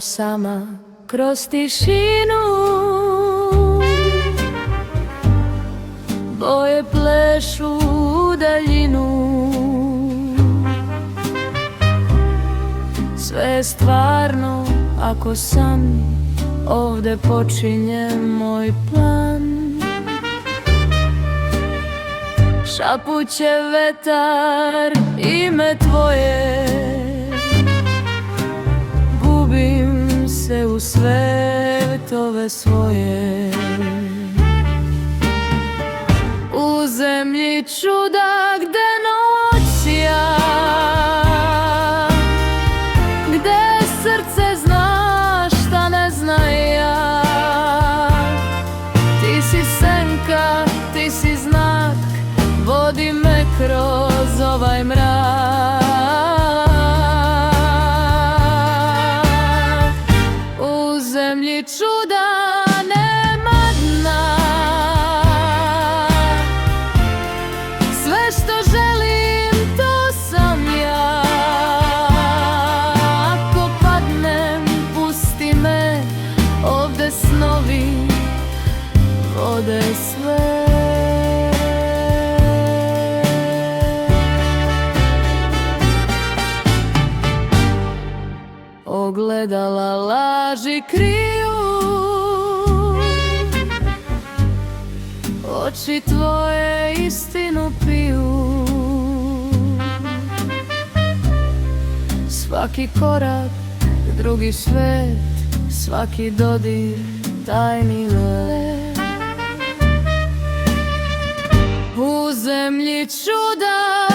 Hodam sama kroz tišinu, boje plešu u daljinu. Sve je stvarno ako sam, ovde počinje moj plan. Šapuće vetar ime tvoje, gubim se u svetove svoje. U zemlji čuda gde noć sja, gde srce zna šta ne zna ja. Ti si senka, ti si znak, vodi me kroz ovaj mrak. U zemlji čuda nema dna, sve što želim to sam ja. Ako padnem, pusti me, ovde snovi vode sve. Ogledala laži kriju, oči tvoje istinu piju. Svaki korak, drugi svet, svaki dodir, tajni let. U zemlji čuda